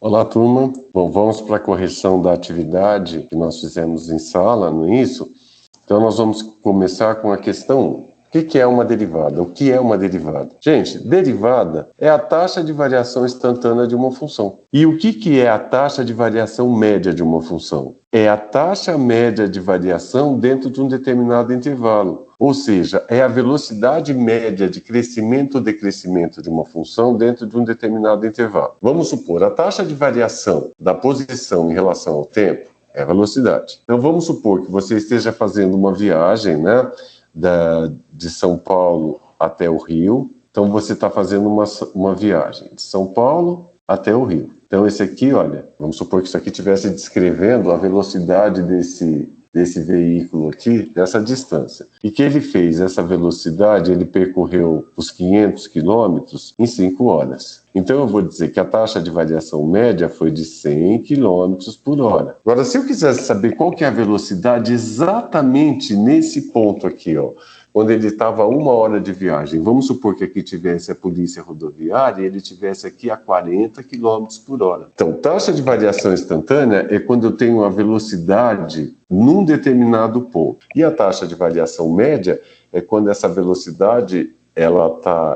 Olá, turma. Bom, vamos para a correção da atividade que nós fizemos em sala, não é isso? Então, nós vamos começar com a questão 1. O que é uma derivada? O que é uma derivada? Gente, derivada é a taxa de variação instantânea de uma função. E o que é a taxa de variação média de uma função? É a taxa média de variação dentro de um determinado intervalo. Ou seja, é a velocidade média de crescimento ou decrescimento de uma função dentro de um determinado intervalo. Vamos supor, a taxa de variação da posição em relação ao tempo é a velocidade. Então, vamos supor que você esteja fazendo uma viagem, né, de São Paulo até o Rio. Então, você está fazendo uma viagem de São Paulo até o Rio. Então, esse aqui, olha, vamos supor que isso aqui estivesse descrevendo a velocidade desse veículo aqui, dessa distância. E que ele fez essa velocidade, ele percorreu os 500 quilômetros em 5 horas. Então eu vou dizer que a taxa de variação média foi de 100 quilômetros por hora. Agora, se eu quisesse saber qual que é a velocidade exatamente nesse ponto aqui, ó, quando ele estava a 1 hora de viagem, vamos supor que aqui tivesse a polícia rodoviária e ele tivesse aqui a 40 km por hora. Então, taxa de variação instantânea é quando eu tenho a velocidade num determinado ponto. E a taxa de variação média é quando essa velocidade,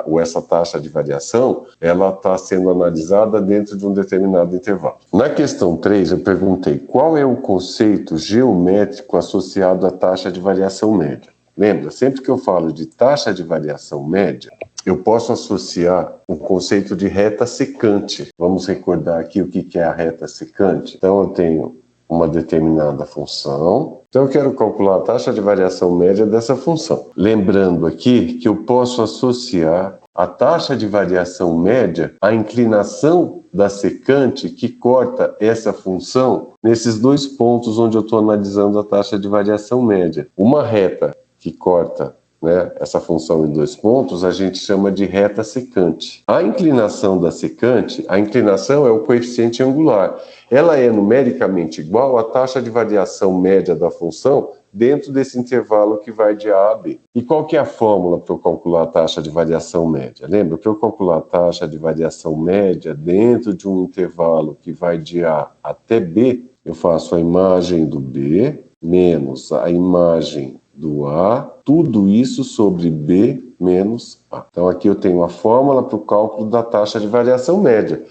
ou essa taxa de variação, ela está sendo analisada dentro de um determinado intervalo. Na questão 3, eu perguntei qual é o conceito geométrico associado à taxa de variação média. Lembra, sempre que eu falo de taxa de variação média, eu posso associar o conceito de reta secante. Vamos recordar aqui o que é a reta secante. Então, eu tenho uma determinada função. Então, eu quero calcular a taxa de variação média dessa função. Lembrando aqui que eu posso associar a taxa de variação média à inclinação da secante que corta essa função nesses dois pontos onde eu estou analisando a taxa de variação média. Uma reta que corta, né, essa função em dois pontos, a gente chama de reta secante. A inclinação da secante, a inclinação é o coeficiente angular. Ela é numericamente igual à taxa de variação média da função dentro desse intervalo que vai de A a B. E qual que é a fórmula para eu calcular a taxa de variação média? Lembra, para eu calcular a taxa de variação média dentro de um intervalo que vai de A até B, eu faço a imagem do B menos a imagem do A, tudo isso sobre B menos A. Então aqui eu tenho a fórmula para o cálculo da taxa de variação média,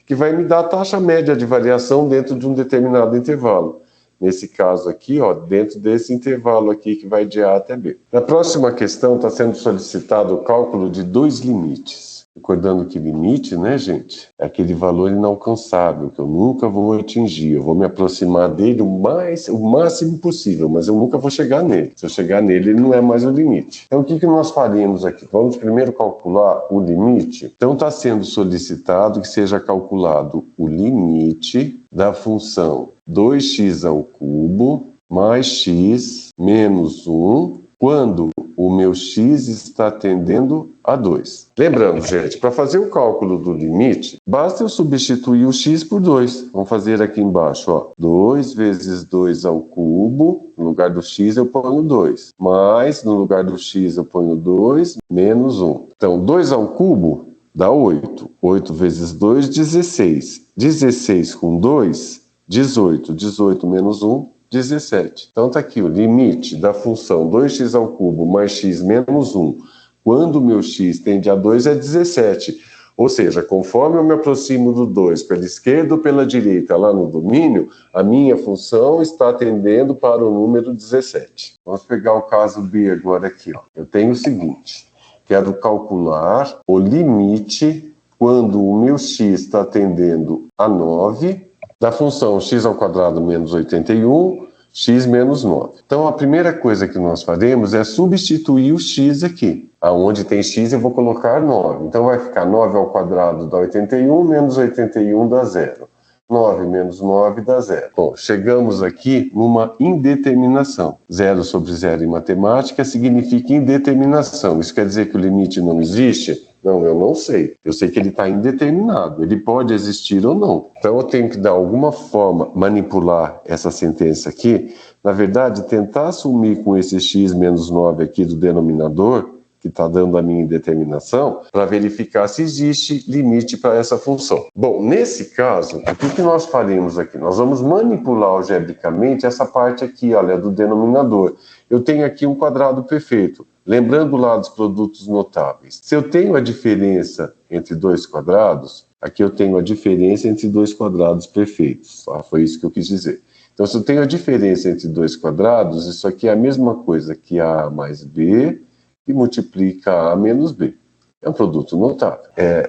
que vai me dar a taxa média de variação dentro de um determinado intervalo. Nesse caso aqui, ó, dentro desse intervalo aqui que vai de A até B. Na próxima questão está sendo solicitado o cálculo de dois limites. Recordando que limite, né, gente, é aquele valor inalcançável, que eu nunca vou atingir. Eu vou me aproximar dele o máximo possível, mas eu nunca vou chegar nele. Se eu chegar nele, ele não é mais o limite. Então, o que nós faríamos aqui? Vamos primeiro calcular o limite. Então, está sendo solicitado que seja calculado o limite da função 2x ao cubo mais x menos 1, quando o meu x está tendendo a 2. Lembrando, gente, para fazer o cálculo do limite, basta eu substituir o x por 2. Vamos fazer aqui embaixo, ó. 2 vezes 2 ao cubo, no lugar do x eu ponho 2. Mais, no lugar do x eu ponho 2, menos 1. Então, 2 ao cubo dá 8. 8 vezes 2, 16. 16 com 2, 18. 18 menos 1, 17. Então está aqui o limite da função 2x ao cubo mais x menos 1, quando o meu x tende a 2 é 17. Ou seja, conforme eu me aproximo do 2 pela esquerda ou pela direita lá no domínio, a minha função está tendendo para o número 17. Vamos pegar o caso B agora aqui, ó. Eu tenho o seguinte, quero calcular o limite quando o meu x está tendendo a 9, da função x ao quadrado menos 81, x menos 9. Então, a primeira coisa que nós faremos é substituir o x aqui. Aonde tem x, eu vou colocar 9. Então, vai ficar 9 ao quadrado dá 81, menos 81 dá 0. 9 menos 9 dá 0. Bom, chegamos aqui numa indeterminação. 0 sobre 0 em matemática significa indeterminação. Isso quer dizer que o limite não existe? Não, eu não sei. Eu sei que ele está indeterminado. Ele pode existir ou não. Então eu tenho que, de alguma forma, manipular essa sentença aqui. Na verdade, tentar assumir com esse x menos 9 aqui do denominador que está dando a minha indeterminação, para verificar se existe limite para essa função. Bom, nesse caso, o que nós faremos aqui? Nós vamos manipular algebricamente essa parte aqui, olha, do denominador. Eu tenho aqui um quadrado perfeito. Lembrando lá dos produtos notáveis. Se eu tenho a diferença entre dois quadrados, aqui eu tenho a diferença entre dois quadrados perfeitos. Tá? Foi isso que eu quis dizer. Então, se eu tenho a diferença entre dois quadrados, isso aqui é a mesma coisa que A mais B, e multiplica A menos B. É um produto notável.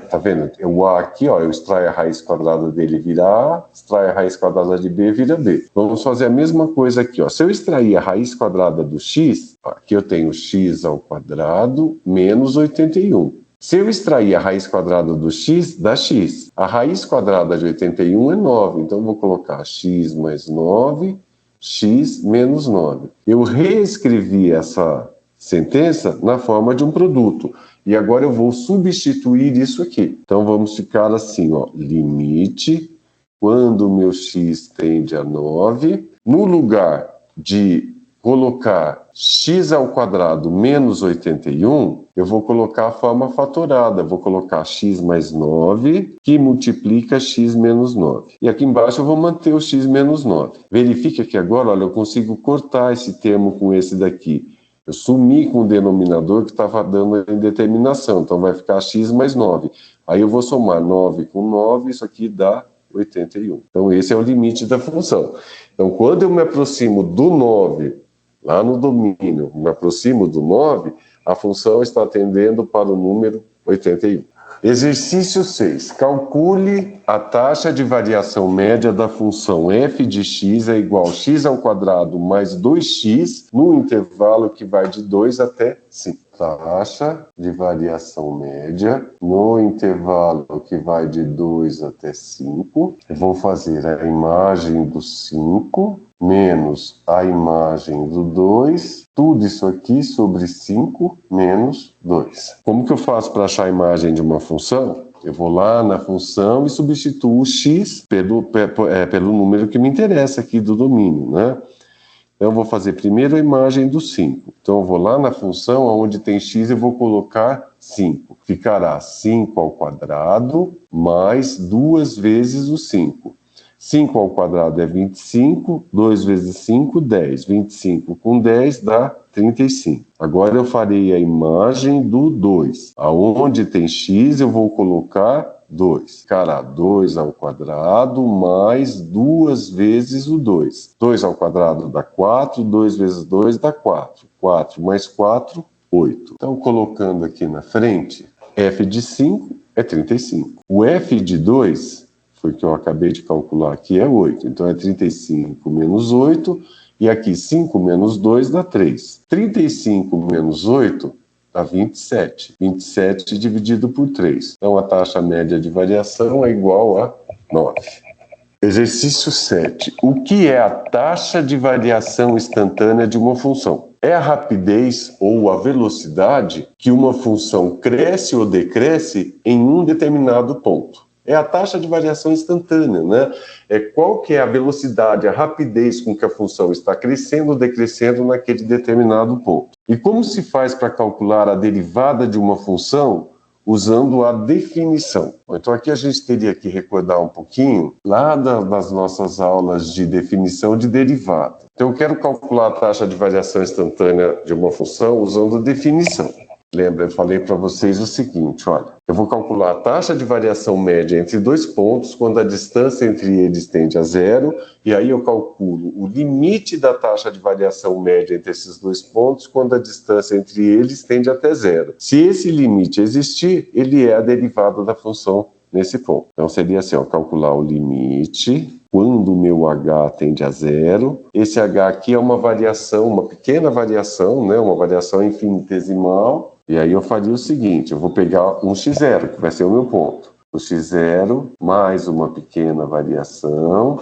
Tá vendo? O A aqui, ó, eu extraio a raiz quadrada dele, vira A, extraio a raiz quadrada de B, vira B. Vamos fazer a mesma coisa aqui, ó. Se eu extrair a raiz quadrada do x, ó, aqui eu tenho x ao quadrado menos 81. Se eu extrair a raiz quadrada do x, dá x. A raiz quadrada de 81 é 9, então eu vou colocar x mais 9, x menos 9. Eu reescrevi essa sentença na forma de um produto. E agora eu vou substituir isso aqui. Então vamos ficar assim, ó, limite, quando o meu x tende a 9, no lugar de colocar x ao quadrado menos 81, eu vou colocar a forma fatorada, vou colocar x mais 9, que multiplica x menos 9. E aqui embaixo eu vou manter o x menos 9. Verifique que agora, olha, eu consigo cortar esse termo com esse daqui. Eu sumi com o denominador que estava dando a indeterminação, então vai ficar x mais 9. Aí eu vou somar 9 com 9, isso aqui dá 81. Então esse é o limite da função. Então quando eu me aproximo do 9, lá no domínio, me aproximo do 9, a função está tendendo para o número 81. Exercício 6. Calcule a taxa de variação média da função f de x é igual a x ao quadrado mais 2x no intervalo que vai de 2 até 5. Taxa de variação média no intervalo que vai de 2 até 5. Vou fazer a imagem do 5 menos a imagem do 2, tudo isso aqui sobre 5 menos 2. Como que eu faço para achar a imagem de uma função? Eu vou lá na função e substituo o x pelo número que me interessa aqui do domínio, né? Então eu vou fazer primeiro a imagem do 5. Então eu vou lá na função onde tem x e vou colocar 5. Ficará 5 ao quadrado mais 2 vezes o 5. 5 ao quadrado é 25, 2 vezes 5, 10. 25 com 10 dá 35. Agora eu farei a imagem do 2. Aonde tem x eu vou colocar 2. Ficará 2 ao quadrado mais 2 vezes o 2. 2 ao quadrado dá 4, 2 vezes 2 dá 4. 4 mais 4, 8. Então, colocando aqui na frente, f de 5 é 35. O f de 2... foi o que eu acabei de calcular aqui, é 8. Então, é 35 menos 8, e aqui 5 menos 2 dá 3. 35 menos 8 dá 27. 27 dividido por 3. Então, a taxa média de variação é igual a 9. Exercício 7. O que é a taxa de variação instantânea de uma função? É a rapidez ou a velocidade que uma função cresce ou decresce em um determinado ponto. É a taxa de variação instantânea, né? É qual que é a velocidade, a rapidez com que a função está crescendo ou decrescendo naquele determinado ponto. E como se faz para calcular a derivada de uma função usando a definição? Então aqui a gente teria que recordar um pouquinho lá das nossas aulas de definição de derivada. Então eu quero calcular a taxa de variação instantânea de uma função usando definição. Lembra, eu falei para vocês o seguinte, olha, eu vou calcular a taxa de variação média entre dois pontos quando a distância entre eles tende a 0, e aí eu calculo o limite da taxa de variação média entre esses dois pontos quando a distância entre eles tende até 0. Se esse limite existir, ele é a derivada da função nesse ponto. Então seria assim, ó, calcular o limite quando o meu h tende a 0. Esse h aqui é uma variação, uma pequena variação, né, uma variação infinitesimal. E aí eu faria o seguinte, eu vou pegar um x0, que vai ser o meu ponto. O x0 mais uma pequena variação,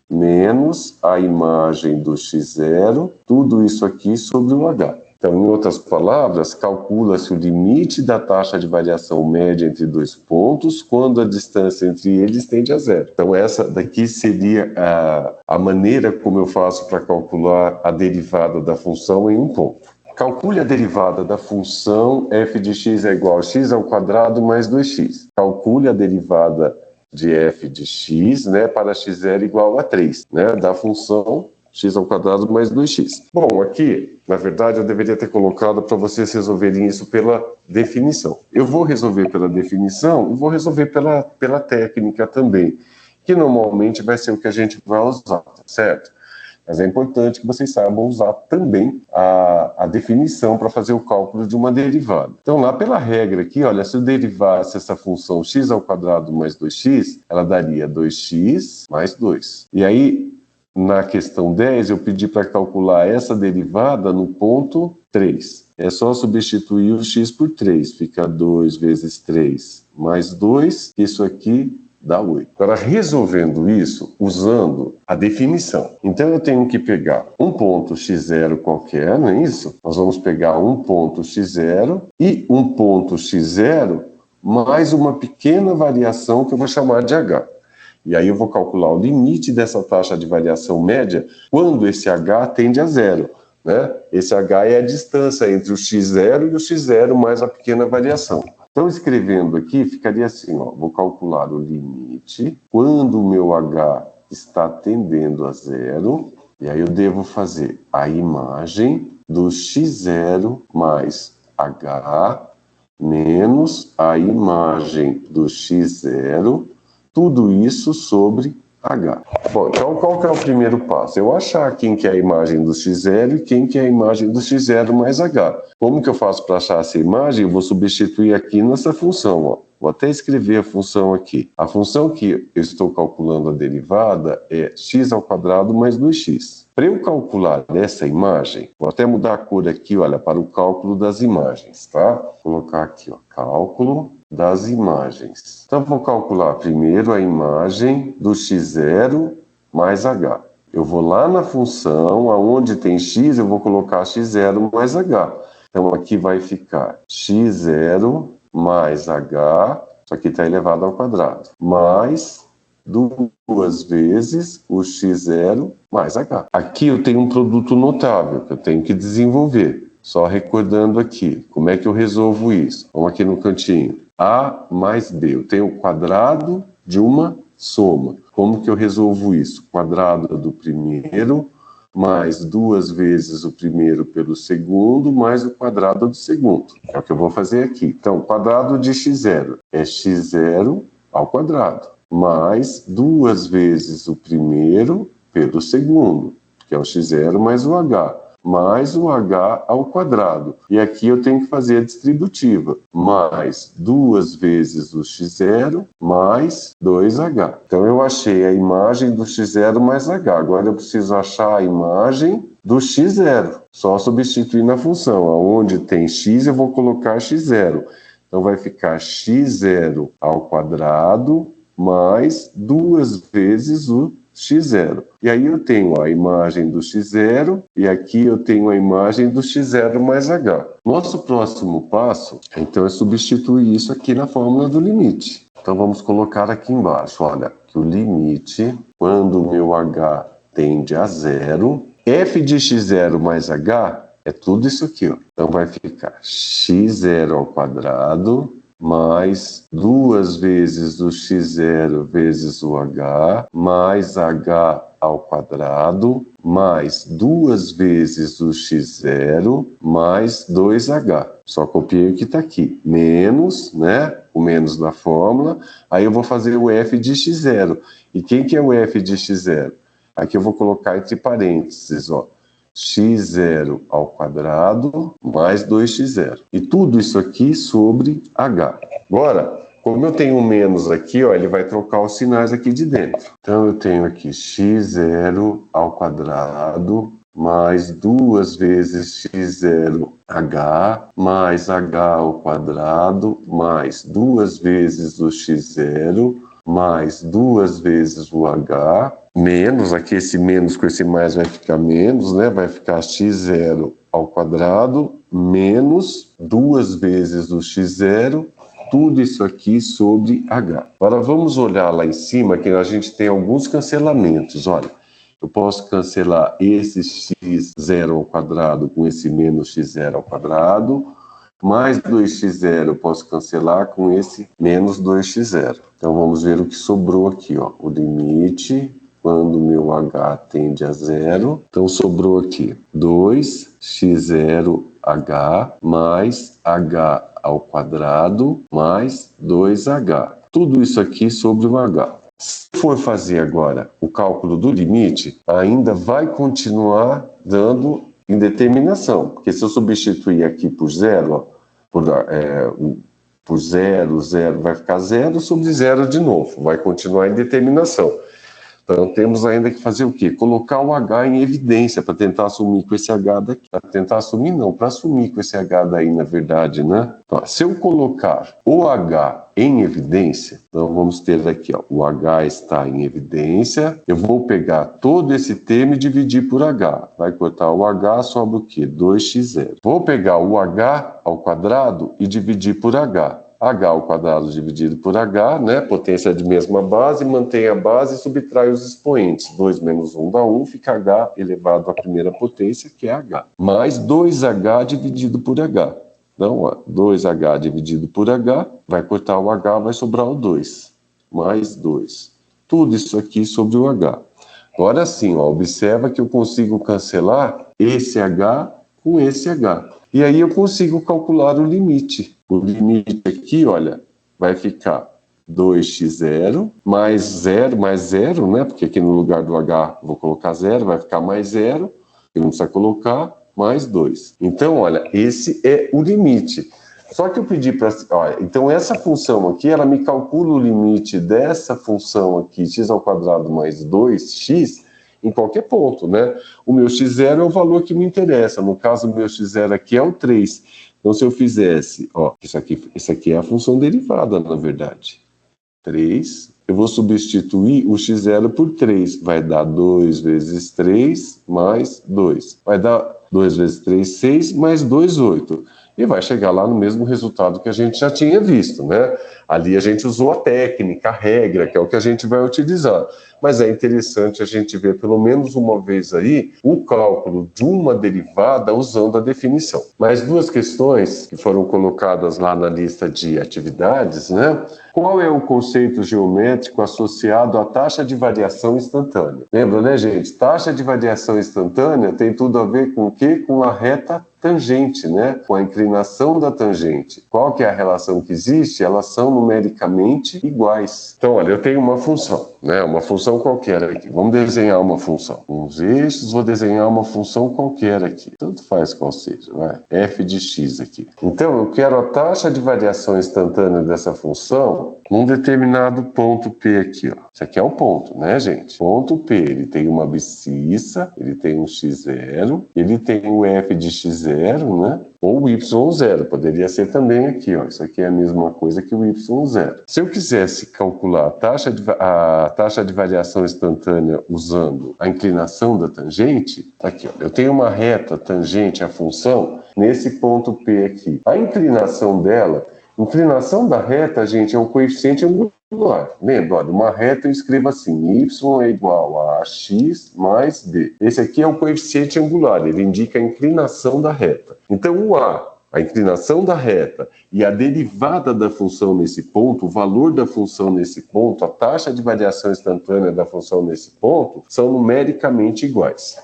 menos a imagem do x0, tudo isso aqui sobre o h. Então, em outras palavras, calcula-se o limite da taxa de variação média entre dois pontos quando a distância entre eles tende a 0. Então, essa daqui seria a maneira como eu faço para calcular a derivada da função em um ponto. calcule a derivada da função f de x é igual a x ao quadrado mais 2x. Calcule a derivada de f de x, né, para x0 igual a 3, né, da função x ao quadrado mais 2x. Bom, aqui, na verdade, eu deveria ter colocado para vocês resolverem isso pela definição. Eu vou resolver pela definição e vou resolver pela técnica também, que normalmente vai ser o que a gente vai usar, certo? Mas é importante que vocês saibam usar também a definição para fazer o cálculo de uma derivada. Então, lá pela regra aqui, olha, se eu derivasse essa função x ao quadrado mais 2x, ela daria 2x mais 2. E aí, na questão 10, eu pedi para calcular essa derivada no ponto 3. É só substituir o x por 3. Fica 2 vezes 3 mais 2. Isso aqui dá 8. Agora, resolvendo isso, usando a definição. Então, eu tenho que pegar um ponto x0 qualquer, não é isso? Nós vamos pegar um ponto x0 e um ponto x0 mais uma pequena variação que eu vou chamar de h. E aí eu vou calcular o limite dessa taxa de variação média quando esse h tende a zero, né? Esse h é a distância entre o x0 e o x0 mais a pequena variação. Então, escrevendo aqui, ficaria assim, ó, vou calcular o limite quando o meu h está tendendo a zero, e aí eu devo fazer a imagem do x0 mais h menos a imagem do x0, tudo isso sobre h. Bom, então qual que é o primeiro passo? Eu achar quem que é a imagem do x0 e quem que é a imagem do x0 mais h. Como que eu faço para achar essa imagem? Eu vou substituir aqui nessa função, ó. Vou até escrever a função aqui. A função que eu estou calculando a derivada é x ao quadrado mais 2x. Para eu calcular essa imagem, vou até mudar a cor aqui, olha, para o cálculo das imagens, tá? Vou colocar aqui, ó, cálculo das imagens. Então, vou calcular primeiro a imagem do x0 mais h. Eu vou lá na função, aonde tem x, eu vou colocar x0 mais h. Então, aqui vai ficar x0 mais h, isso aqui está elevado ao quadrado, mais 2 vezes o x0 mais h. Aqui eu tenho um produto notável que eu tenho que desenvolver. Só recordando aqui, como é que eu resolvo isso? Vamos aqui no cantinho. A mais B. Eu tenho o quadrado de uma soma. Como que eu resolvo isso? Quadrado do primeiro mais 2 vezes o primeiro pelo segundo mais o quadrado do segundo. É o que eu vou fazer aqui. Então, quadrado de x0 é x0 ao quadrado mais 2 vezes o primeiro pelo segundo, que é o x0 mais o h, mais o h ao quadrado. E aqui eu tenho que fazer a distributiva, mais 2 vezes o x0 mais 2h. Então eu achei a imagem do x0 mais h. Agora eu preciso achar a imagem do x0. Só substituir na função. Onde tem x eu vou colocar x0. Então vai ficar x0 ao quadrado mais 2 vezes o x0. E aí eu tenho a imagem do x0 e aqui eu tenho a imagem do x0 mais h. Nosso próximo passo, então, é substituir isso aqui na fórmula do limite. Então vamos colocar aqui embaixo, olha, que o limite, quando o meu h tende a zero, f de x0 mais h é tudo isso aqui, ó. Então vai ficar x0 ao quadrado mais 2 vezes o x0 vezes o h, mais h ao quadrado, mais 2 vezes o x0, mais 2h. Só copiei o que está aqui. Menos, né? O menos da fórmula. Aí eu vou fazer o f de x0. E quem que é o f de x0? Aqui eu vou colocar entre parênteses, ó. x0 ao quadrado mais 2x0. E tudo isso aqui sobre h. Agora, como eu tenho um menos aqui, ó, ele vai trocar os sinais aqui de dentro. Então eu tenho aqui x0 ao quadrado mais 2 vezes x0h mais h ao quadrado mais 2 vezes o x0 mais 2 vezes o h, menos, aqui esse menos com esse mais vai ficar menos, né? Vai ficar x0 ao quadrado menos 2 vezes o x0, tudo isso aqui sobre h. Agora vamos olhar lá em cima que a gente tem alguns cancelamentos, olha. Eu posso cancelar esse x0 ao quadrado com esse menos x0 ao quadrado, mais 2x0 eu posso cancelar com esse menos 2x0. Então vamos ver o que sobrou aqui, ó. O limite quando o meu h tende a zero. Então sobrou aqui 2x0h mais h ao quadrado mais 2h. Tudo isso aqui sobre o h. Se for fazer agora o cálculo do limite, ainda vai continuar dando indeterminação, porque se eu substituir aqui por zero, ó, por zero, vai ficar zero sobre zero de novo, vai continuar a indeterminação. Então temos ainda que fazer o quê? Colocar o h em evidência para tentar assumir com esse h daqui. Para tentar assumir não, para assumir com esse h daí na verdade, né? Então, se eu colocar o h em evidência, então vamos ter aqui, ó, o h está em evidência, eu vou pegar todo esse termo e dividir por h. Vai cortar o h, sobra o quê? 2x0. Vou pegar o h ao quadrado e dividir por h. H ao quadrado dividido por H, né? Potência de mesma base, mantém a base e subtrai os expoentes. 2 menos 1 dá 1, fica H elevado à primeira potência, que é H. Mais 2H dividido por H. Então, ó, 2H dividido por H, vai cortar o H, vai sobrar o 2. Mais 2. Tudo isso aqui sobre o H. Agora sim, ó, observa que eu consigo cancelar esse H com esse H. E aí eu consigo calcular o limite. O limite aqui, olha, vai ficar 2x0 mais 0, né? Porque aqui no lugar do H vou colocar 0, vai ficar mais 0, que não precisa colocar, mais 2. Então, olha, esse é o limite. Só que eu pedi para... Então, essa função aqui, ela me calcula o limite dessa função aqui, x ao quadrado mais 2x, em qualquer ponto, né? O meu x0 é o valor que me interessa. No caso, o meu x0 aqui é o 3. Então, se eu fizesse, ó, isso aqui é a função derivada, na verdade. 3, eu vou substituir o x0 por 3. Vai dar 2 vezes 3 mais 2. Vai dar 2 vezes 3, 6, mais 2, 8. E vai chegar lá no mesmo resultado que a gente já tinha visto, né? Ali a gente usou a técnica, a regra, que é o que a gente vai utilizar. Mas é interessante a gente ver pelo menos uma vez aí o cálculo de uma derivada usando a definição. Mais duas questões que foram colocadas lá na lista de atividades, né? Qual é o conceito geométrico associado à taxa de variação instantânea? Lembra, né, gente? Taxa de variação instantânea tem tudo a ver com o quê? Com a reta tangente, né? Com a inclinação da tangente. Qual que é a relação que existe? Elas são numericamente iguais. Então, olha, eu tenho uma função, né? Uma função qualquer aqui. Vamos desenhar uma função. Uns eixos, vou desenhar uma função qualquer aqui. Tanto faz qual seja, vai. F de x aqui. Então, eu quero a taxa de variação instantânea dessa função num determinado ponto P aqui, ó. Isso aqui é o ponto, né, gente? Ponto P, ele tem uma abscissa, ele tem um x0, ele tem o f de x0, né? Ou o y0, poderia ser também aqui, ó. Isso aqui é a mesma coisa que o y0. Se eu quisesse calcular a taxa de variação instantânea usando a inclinação da tangente, aqui, ó, eu tenho uma reta tangente à função nesse ponto P aqui. A inclinação dela, inclinação da reta, gente, é um coeficiente angular. Lembra, olha, uma reta eu escrevo assim, y é igual a x mais b. Esse aqui é o coeficiente angular, ele indica a inclinação da reta. Então, o a inclinação da reta e a derivada da função nesse ponto, o valor da função nesse ponto, a taxa de variação instantânea da função nesse ponto, são numericamente iguais.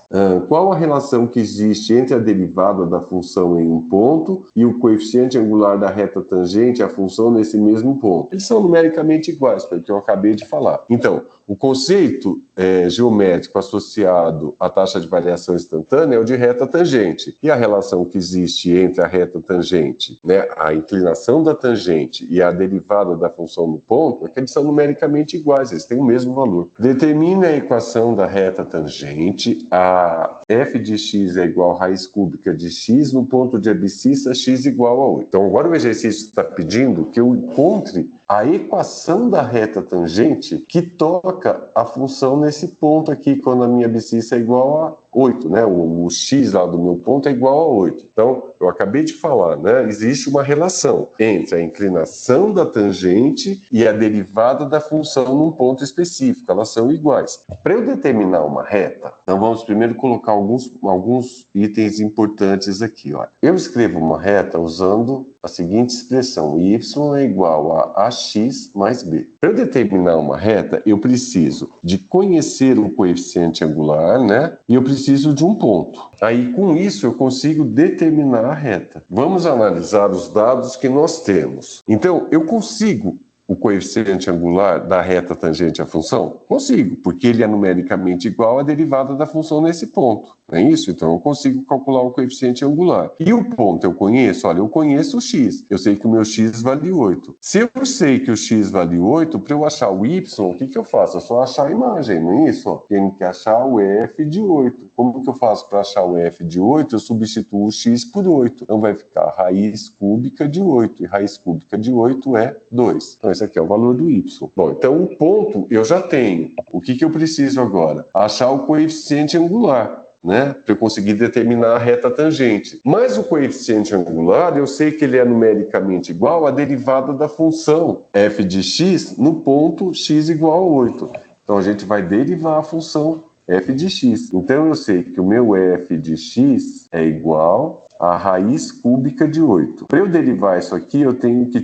Qual a relação que existe entre a derivada da função em um ponto e o coeficiente angular da reta tangente à função nesse mesmo ponto? Eles são numericamente iguais, pelo que eu acabei de falar. Então, o conceito geométrico associado à taxa de variação instantânea é o de reta tangente. E a relação que existe entre a reta tangente, né, a inclinação da tangente e a derivada da função no ponto é que eles são numericamente iguais, eles têm o mesmo valor. Determine a equação da reta tangente, a f de x é igual a raiz cúbica de x no ponto de abscissa x igual a 8. Então agora o exercício está pedindo que eu encontre a equação da reta tangente que toca a função nesse ponto aqui, quando a minha abscissa é igual a 8, né? O x lá do meu ponto é igual a 8. Então, eu acabei de falar, né? Existe uma relação entre a inclinação da tangente e a derivada da função num ponto específico. Elas são iguais. Para eu determinar uma reta, então vamos primeiro colocar alguns itens importantes aqui. Olha. Eu escrevo uma reta usando a seguinte expressão: y é igual a ax mais b. Para eu determinar uma reta, eu preciso de conhecer o coeficiente angular, né? E eu preciso de um ponto. Aí, com isso, eu consigo determinar a reta. Vamos analisar os dados que nós temos. Então, eu consigo o coeficiente angular da reta tangente à função? Consigo, porque ele é numericamente igual à derivada da função nesse ponto. Não é isso? Então eu consigo calcular o coeficiente angular. E o ponto eu conheço? Olha, eu conheço o x. Eu sei que o meu x vale 8. Se eu sei que o x vale 8, para eu achar o y, o que eu faço? É só achar a imagem, não é isso? Tenho que achar o f de 8. Como que eu faço para achar o f de 8? Eu substituo o x por 8. Então vai ficar raiz cúbica de 8. E raiz cúbica de 8 é 2. Então esse aqui é o valor do y. Bom, então o ponto eu já tenho. O que eu preciso agora? Achar o coeficiente angular, né? Para eu conseguir determinar a reta tangente. Mas o coeficiente angular, eu sei que ele é numericamente igual à derivada da função f de x no ponto x igual a 8. Então a gente vai derivar a função f de x. Então eu sei que o meu f de x é igual a raiz cúbica de 8. Para eu derivar isso aqui, eu tenho que...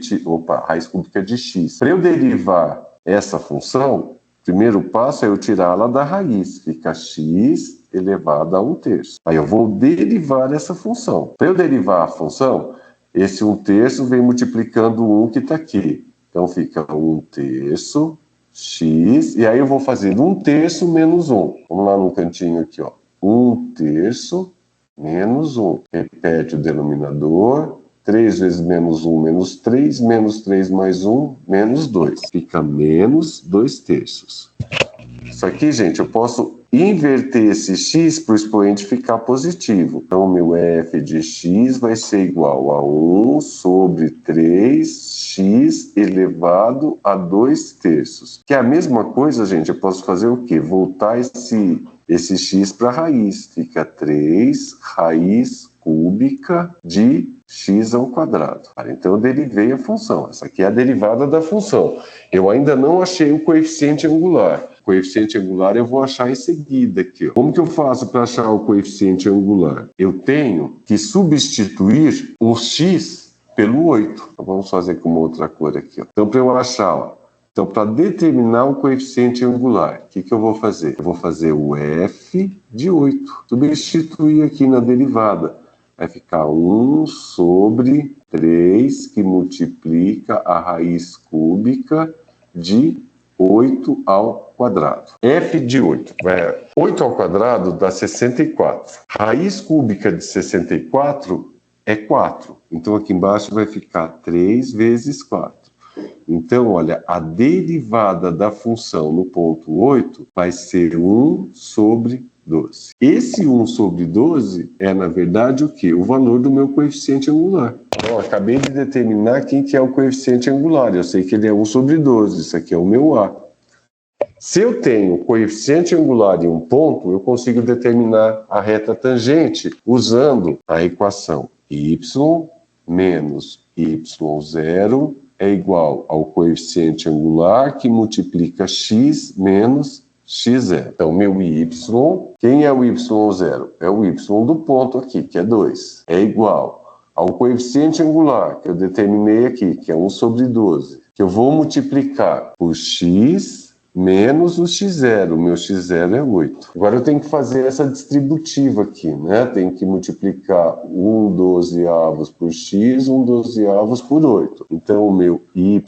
raiz cúbica de x. Para eu derivar essa função, o primeiro passo é eu tirá-la da raiz. Fica x elevado a 1/3. Aí eu vou derivar essa função. Para eu derivar a função, esse 1/3 vem multiplicando o 1 que está aqui. Então fica 1/3 x, e aí eu vou fazer 1/3 menos 1. Vamos lá no cantinho aqui, ó. 1/3 menos 1. Repete o denominador. 3 vezes menos 1, menos 3. Menos 3 mais 1, menos 2. Fica menos 2/3. Isso aqui, gente, eu posso inverter esse x para o expoente ficar positivo. Então, o meu f de x vai ser igual a 1 sobre 3x elevado a 2/3. Que é a mesma coisa, gente, eu posso fazer o quê? Voltar esse x para a raiz. Fica 3 raiz cúbica de x ao quadrado. Então eu derivei a função. Essa aqui é a derivada da função. Eu ainda não achei o coeficiente angular. O coeficiente angular eu vou achar em seguida aqui, ó. Como que eu faço para achar o coeficiente angular? Eu tenho que substituir o x pelo 8. Então, vamos fazer com uma outra cor aqui, ó. Então, para eu achar, ó, então, para determinar o coeficiente angular, o que eu vou fazer? Eu vou fazer o f de 8. Substituir aqui na derivada. Vai ficar 1 sobre 3, que multiplica a raiz cúbica de 8 ao quadrado. F de 8. 8 ao quadrado dá 64. Raiz cúbica de 64 é 4. Então, aqui embaixo vai ficar 3 vezes 4. Então, olha, a derivada da função no ponto 8 vai ser 1 sobre 12. Esse 1 sobre 12 é, na verdade, o quê? O valor do meu coeficiente angular. Então, eu acabei de determinar quem que é o coeficiente angular. Eu sei que ele é 1 sobre 12. Isso aqui é o meu A. Se eu tenho coeficiente angular em um ponto, eu consigo determinar a reta tangente usando a equação y menos y0 é igual ao coeficiente angular que multiplica x menos x0. Então, meu y, quem é o y0? É o y do ponto aqui, que é 2. É igual ao coeficiente angular, que eu determinei aqui, que é 1 sobre 12, que eu vou multiplicar por x menos o x0. O meu x0 é 8. Agora eu tenho que fazer essa distributiva aqui, né? Tenho que multiplicar 1/12 por x, 1/12 por 8. Então o meu y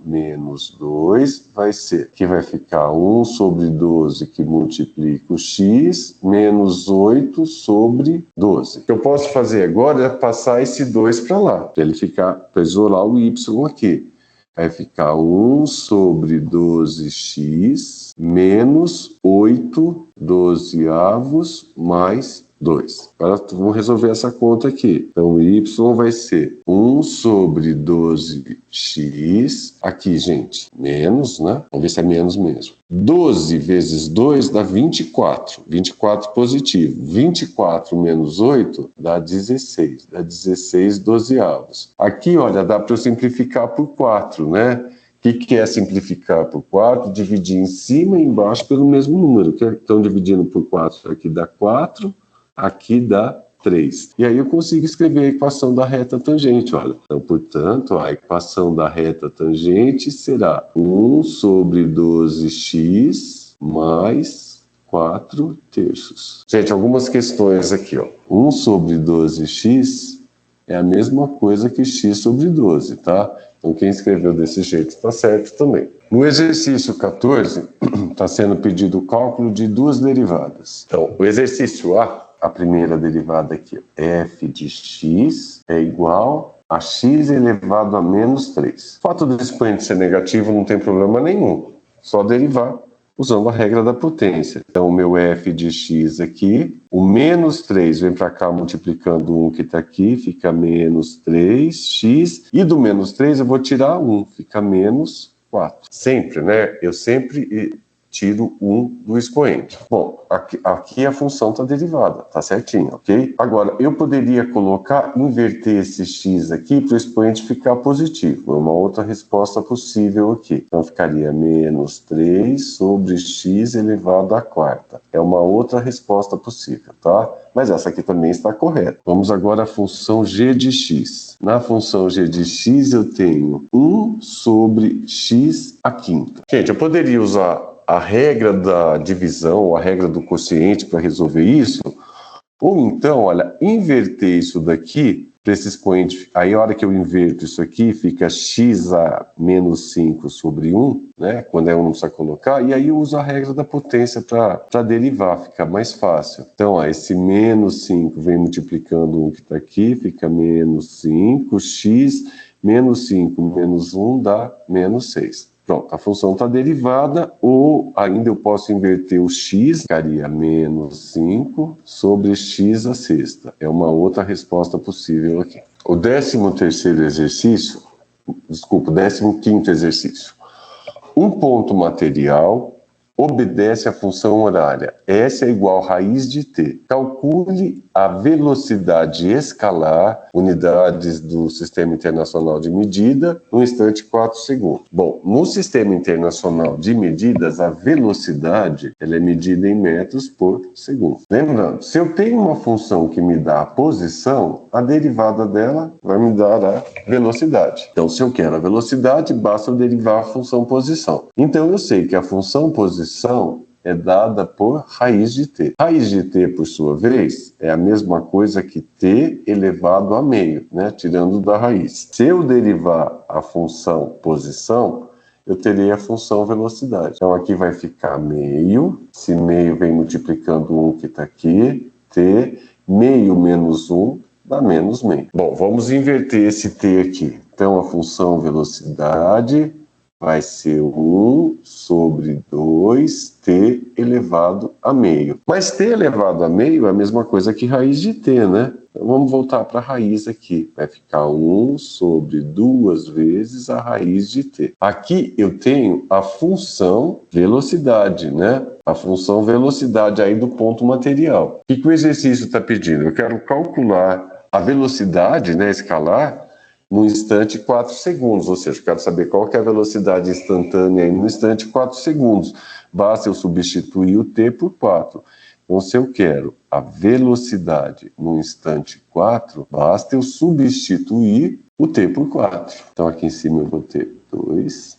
menos 2 vai ser, que vai ficar 1 sobre 12 que multiplica o x, menos 8 sobre 12. O que eu posso fazer agora é passar esse 2 para lá, para ele ficar, para isolar o y aqui. Vai ficar 1 sobre 12x menos 8/12 mais 2. Agora vamos resolver essa conta aqui. Então, y vai ser 1 sobre 12x. Aqui, gente, menos, né? Vamos ver se é menos mesmo. 12 vezes 2 dá 24. 24 positivo. 24 menos 8 dá 16. Dá 16 dozeavos. Aqui, olha, dá para eu simplificar por 4, né? O que é simplificar por 4? Dividir em cima e embaixo pelo mesmo número. Então, dividindo por 4, aqui dá 4, aqui dá 3. E aí eu consigo escrever a equação da reta tangente, olha. Então, portanto, a equação da reta tangente será 1 sobre 12x mais 4 terços. Gente, algumas questões aqui, ó. 1 sobre 12x é a mesma coisa que x sobre 12, tá? Então, quem escreveu desse jeito está certo também. No exercício 14, está sendo pedido o cálculo de duas derivadas. Então, o exercício A primeira derivada aqui, f de x é igual a x elevado a menos 3. O fato do expoente ser negativo não tem problema nenhum, só derivar usando a regra da potência. Então, o meu f de x aqui, o menos 3 vem para cá multiplicando 1 que está aqui, fica menos 3x, e do menos 3 eu vou tirar 1, fica menos 4. Sempre, né? Eu sempre tiro 1 do expoente. Bom, aqui a função está derivada, tá certinho, ok? Agora, eu poderia inverter esse x aqui para o expoente ficar positivo. É uma outra resposta possível aqui. Então, ficaria menos 3 sobre x elevado à quarta. É uma outra resposta possível, tá? Mas essa aqui também está correta. Vamos agora à função g de x. Na função g de x, eu tenho 1 sobre x à quinta. Gente, eu poderia usar a regra da divisão, a regra do quociente para resolver isso, ou então, olha, inverter isso daqui para esse expoente. Aí a hora que eu inverto isso aqui, fica x a menos 5 sobre 1, né? Quando é 1 não precisa colocar, e aí eu uso a regra da potência para derivar, fica mais fácil. Então, ó, esse menos 5 vem multiplicando 1 que está aqui, fica menos 5, x, menos 5 menos 1 dá menos 6. Pronto, a função está derivada, ou ainda eu posso inverter o x, ficaria menos 5 sobre x à sexta. É uma outra resposta possível aqui. O 15º exercício, desculpa, o 15º exercício. Um ponto material obedece à função horária. S é igual a raiz de t. Calcule a velocidade escalar, unidades do Sistema Internacional de Medida, no instante 4 segundos. Bom, no Sistema Internacional de Medidas, a velocidade ela é medida em metros por segundo. Lembrando, se eu tenho uma função que me dá a posição, a derivada dela vai me dar a velocidade. Então, se eu quero a velocidade, basta eu derivar a função posição. Então, eu sei que a função posição é dada por raiz de t. Raiz de t, por sua vez, é a mesma coisa que t elevado a meio, né? Tirando da raiz. Se eu derivar a função posição, eu terei a função velocidade. Então, aqui vai ficar meio. Esse meio vem multiplicando 1 que está aqui. T, meio menos 1 dá menos meio. Bom, vamos inverter esse t aqui. Então, a função velocidade vai ser 1 sobre 2t elevado a meio. Mas t elevado a meio é a mesma coisa que raiz de t, né? Então vamos voltar para a raiz aqui. Vai ficar 1 sobre 2 vezes a raiz de t. Aqui eu tenho a função velocidade, né? A função velocidade aí do ponto material. O que o exercício está pedindo? Eu quero calcular a velocidade, né, escalar, no instante 4 segundos, ou seja, eu quero saber qual que é a velocidade instantânea aí no instante 4 segundos. Basta eu substituir o t por 4. Então, se eu quero a velocidade no instante 4, basta eu substituir o t por 4. Então, aqui em cima eu vou ter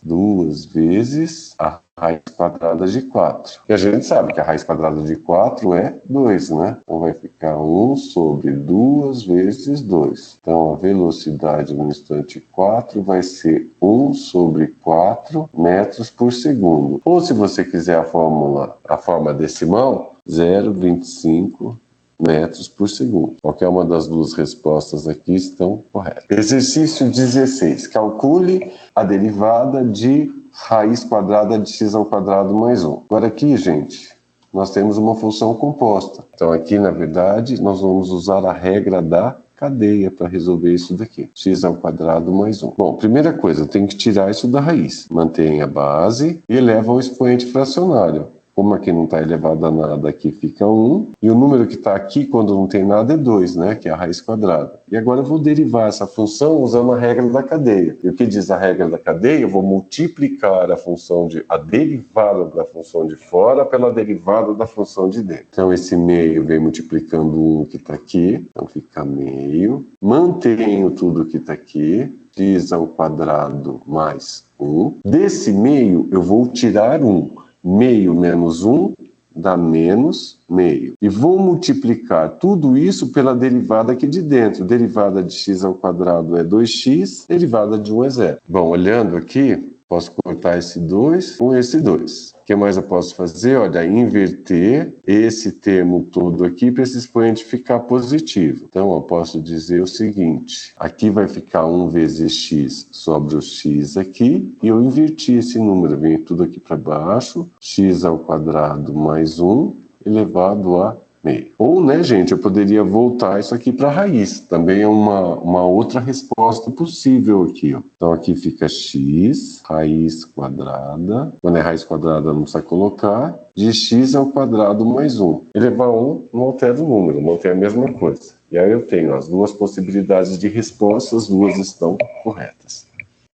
2 vezes a raiz quadrada de 4. E a gente sabe que a raiz quadrada de 4 é 2, né? Então vai ficar 1 sobre 2 vezes 2. Então a velocidade no instante 4 vai ser 1 sobre 4 metros por segundo. Ou se você quiser a forma decimal, 0,25 metros por segundo. Qualquer uma das duas respostas aqui estão corretas. Exercício 16. Calcule a derivada de raiz quadrada de x ao quadrado mais 1. Agora aqui, gente, nós temos uma função composta. Então aqui, na verdade, nós vamos usar a regra da cadeia para resolver isso daqui. X ao quadrado mais 1. Bom, primeira coisa, eu tenho que tirar isso da raiz. Mantém a base e eleva ao expoente fracionário. Como aqui não está elevado a nada, aqui fica 1. E o número que está aqui, quando não tem nada, é 2, né? Que é a raiz quadrada. E agora eu vou derivar essa função usando a regra da cadeia. E o que diz a regra da cadeia? Eu vou multiplicar a derivada da função de fora pela derivada da função de dentro. Então esse meio vem multiplicando 1 que está aqui. Então fica meio. Mantenho tudo que está aqui. X ao quadrado mais 1. Desse meio eu vou tirar 1. Meio menos 1 dá menos meio. E vou multiplicar tudo isso pela derivada aqui de dentro. Derivada de x ao quadrado é 2x, derivada de 1 é 0. Bom, olhando aqui, posso cortar esse 2 com esse 2. O que mais eu posso fazer? Olha, inverter esse termo todo aqui para esse expoente ficar positivo. Então, eu posso dizer o seguinte. Aqui vai ficar 1 vezes x sobre o x aqui. E eu inverti esse número. Vem tudo aqui para baixo. X ao quadrado mais 1 elevado a meio. Ou, né, gente, eu poderia voltar isso aqui para a raiz. Também é uma outra resposta possível aqui, ó. Então, aqui fica x, raiz quadrada. Quando é raiz quadrada, não precisa colocar. De x ao quadrado mais 1. Elevar 1, não altera o número, mantém a mesma coisa. E aí eu tenho as duas possibilidades de resposta, as duas estão corretas.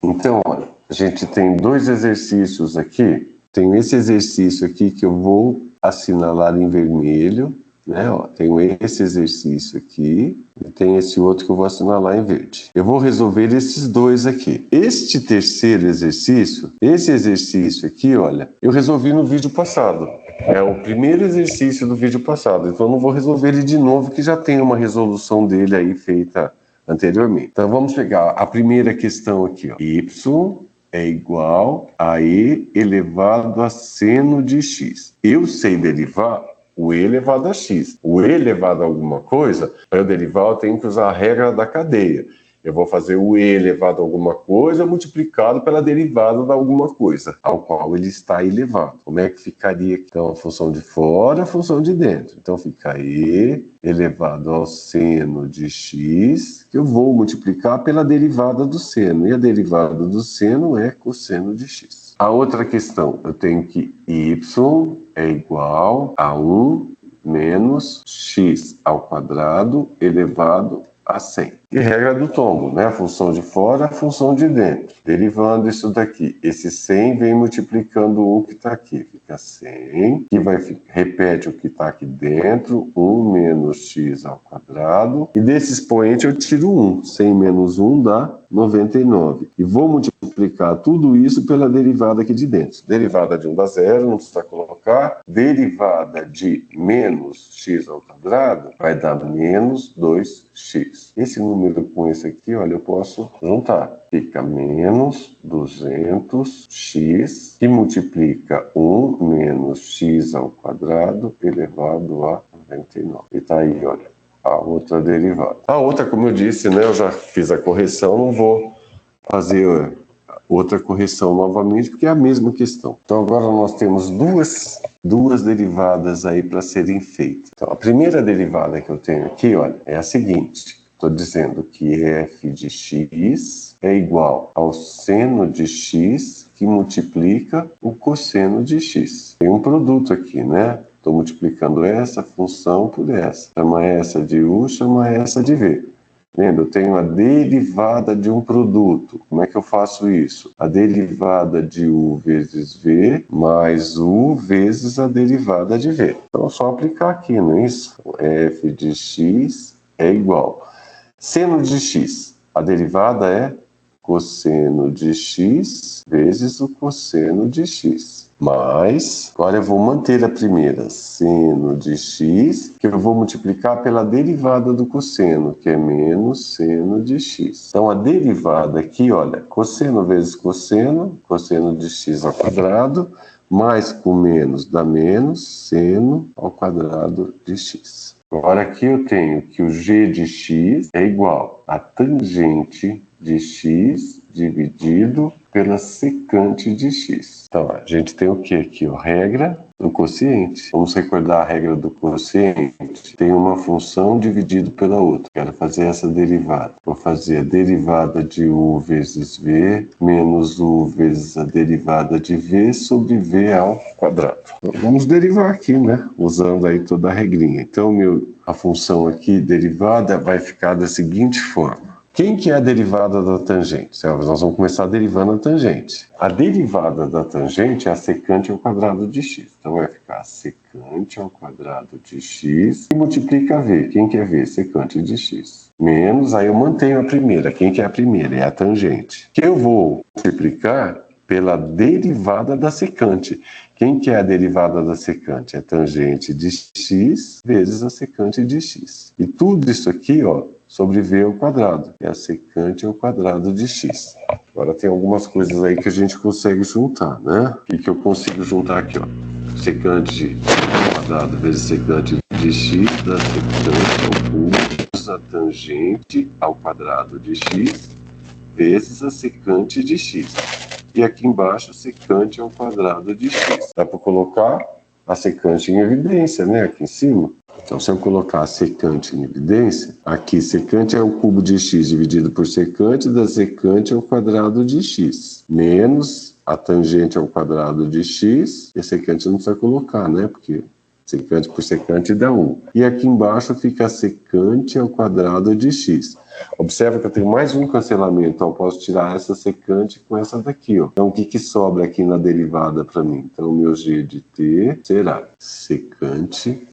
Então, olha, a gente tem dois exercícios aqui. Tem esse exercício aqui que eu vou assinalar em vermelho, né? Ó, tenho esse exercício aqui e tem esse outro que eu vou assinalar em verde. Eu vou resolver esses dois aqui. Este terceiro exercício, esse exercício aqui, olha, eu resolvi no vídeo passado. É o primeiro exercício do vídeo passado, então eu não vou resolver ele de novo, que já tem uma resolução dele aí feita anteriormente. Então vamos pegar a primeira questão aqui, ó. Y é igual a e elevado a seno de x. Eu sei derivar o e elevado a x. O e elevado a alguma coisa, para eu derivar eu tenho que usar a regra da cadeia. Eu vou fazer o e elevado a alguma coisa multiplicado pela derivada de alguma coisa, ao qual ele está elevado. Como é que ficaria aqui? Então, a função de fora, a função de dentro. Então, fica e elevado ao seno de x, que eu vou multiplicar pela derivada do seno. E a derivada do seno é cosseno de x. A outra questão, eu tenho que y é igual a 1 menos x ao quadrado elevado a 100. E regra do tombo, né? A função de fora, a função de dentro. Derivando isso daqui, esse 100 vem multiplicando o que está aqui. Fica 100, que repete o que está aqui dentro, 1 menos x ao quadrado. E desse expoente eu tiro 1. 100 menos 1 dá 99. E vou multiplicar tudo isso pela derivada aqui de dentro. Derivada de 1 dá 0, não precisa colocar. Derivada de menos x ao quadrado vai dar menos 2x. Esse número com esse aqui, olha, eu posso juntar. Fica menos 200x, que multiplica 1 menos x ao quadrado elevado a 99. E tá aí, olha, a outra derivada. A outra, como eu disse, né, eu já fiz a correção, não vou fazer outra correção novamente, porque é a mesma questão. Então agora nós temos duas derivadas aí para serem feitas. Então a primeira derivada que eu tenho aqui, olha, é a seguinte. Estou dizendo que f de x é igual ao seno de x que multiplica o cosseno de x. Tem um produto aqui, né? Estou multiplicando essa função por essa. Chama essa de u, chama essa de v. Vendo? Eu tenho a derivada de um produto. Como é que eu faço isso? A derivada de u vezes v mais u vezes a derivada de v. Então é só aplicar aqui, não é isso? F de x é igual. Seno de x, a derivada é cosseno de x vezes o cosseno de x. Mas, agora eu vou manter a primeira, seno de x, que eu vou multiplicar pela derivada do cosseno, que é menos seno de x. Então, a derivada aqui, olha, cosseno vezes cosseno de x ao quadrado, mais com menos dá menos seno ao quadrado de x. Agora aqui eu tenho que o g de x é igual a tangente de x dividido pela secante de x. Então, a gente tem o que aqui? Regra do quociente. Vamos recordar a regra do quociente. Tem uma função dividido pela outra. Quero fazer essa derivada. Vou fazer a derivada de u vezes v menos u vezes a derivada de v sobre v ao quadrado. Então, vamos derivar aqui, né? Usando aí toda a regrinha. Então, a função aqui derivada vai ficar da seguinte forma. Quem que é a derivada da tangente? Nós vamos começar derivando a tangente. A derivada da tangente é a secante ao quadrado de x. Então vai ficar secante ao quadrado de x e multiplica v. Quem que é v? Secante de x. Menos, aí eu mantenho a primeira. Quem que é a primeira? É a tangente. Que eu vou multiplicar pela derivada da secante. Quem que é a derivada da secante? É a tangente de x vezes a secante de x. E tudo isso aqui, sobre v ao quadrado. É a secante ao quadrado de x. Agora tem algumas coisas aí que a gente consegue juntar, né? O que eu consigo juntar aqui, Secante ao quadrado vezes secante de x da secante ao cubo a tangente ao quadrado de x vezes a secante de x. E aqui embaixo, secante ao quadrado de x. Dá para colocar a secante em evidência, né? Aqui em cima. Então, se eu colocar a secante em evidência, aqui secante é o cubo de x dividido por secante da secante ao quadrado de x, menos a tangente ao quadrado de x, e a secante não precisa colocar, né? Porque secante por secante dá 1. E aqui embaixo fica a secante ao quadrado de x. Observa que eu tenho mais um cancelamento, então eu posso tirar essa secante com essa daqui, Então, o que sobra aqui na derivada para mim? Então, o meu g de t será secante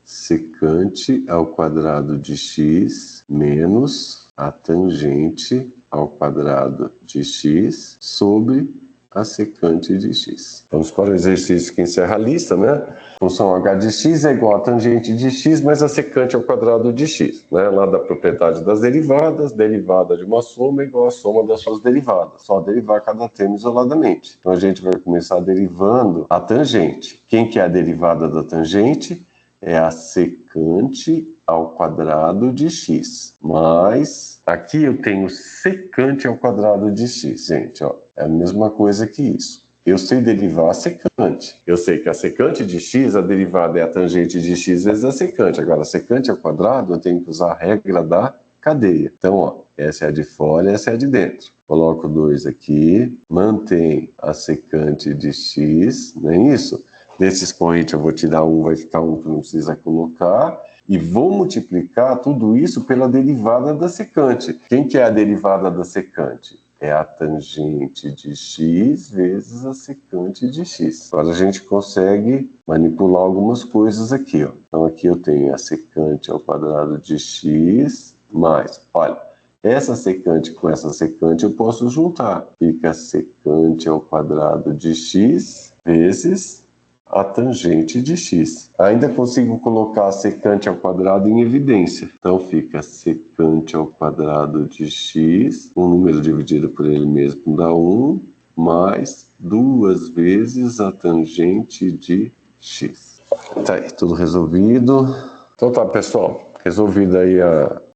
ao quadrado de x menos a tangente ao quadrado de x sobre a secante de x. Vamos para o exercício que encerra a lista, né? Função h de x é igual a tangente de x mais a secante ao quadrado de x, né? Lá da propriedade das derivadas, derivada de uma soma é igual a soma das suas derivadas. Só derivar cada termo isoladamente. Então a gente vai começar derivando a tangente. Quem que é a derivada da tangente? É a secante ao quadrado de x. Mas aqui eu tenho secante ao quadrado de x, gente, É a mesma coisa que isso. Eu sei derivar a secante. Eu sei que a secante de x, a derivada é a tangente de x vezes a secante. Agora, a secante ao quadrado, eu tenho que usar a regra da cadeia. Então, essa é a de fora e essa é a de dentro. Coloco 2 aqui, mantém a secante de x, não é isso? Desse expoente eu vou tirar 1, vai ficar 1 que não precisa colocar. E vou multiplicar tudo isso pela derivada da secante. Quem que é a derivada da secante? É a tangente de x vezes a secante de x. Agora a gente consegue manipular algumas coisas aqui, Então aqui eu tenho a secante ao quadrado de x mais, olha, essa secante com essa secante eu posso juntar. Fica secante ao quadrado de x vezes a tangente de x. Ainda consigo colocar a secante ao quadrado em evidência. Então fica secante ao quadrado de x, um número dividido por ele mesmo dá 1, mais 2 vezes a tangente de x. Tá aí, tudo resolvido. Então tá, pessoal, resolvida aí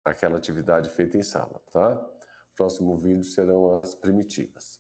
aquela atividade feita em sala, tá? Próximo vídeo serão as primitivas.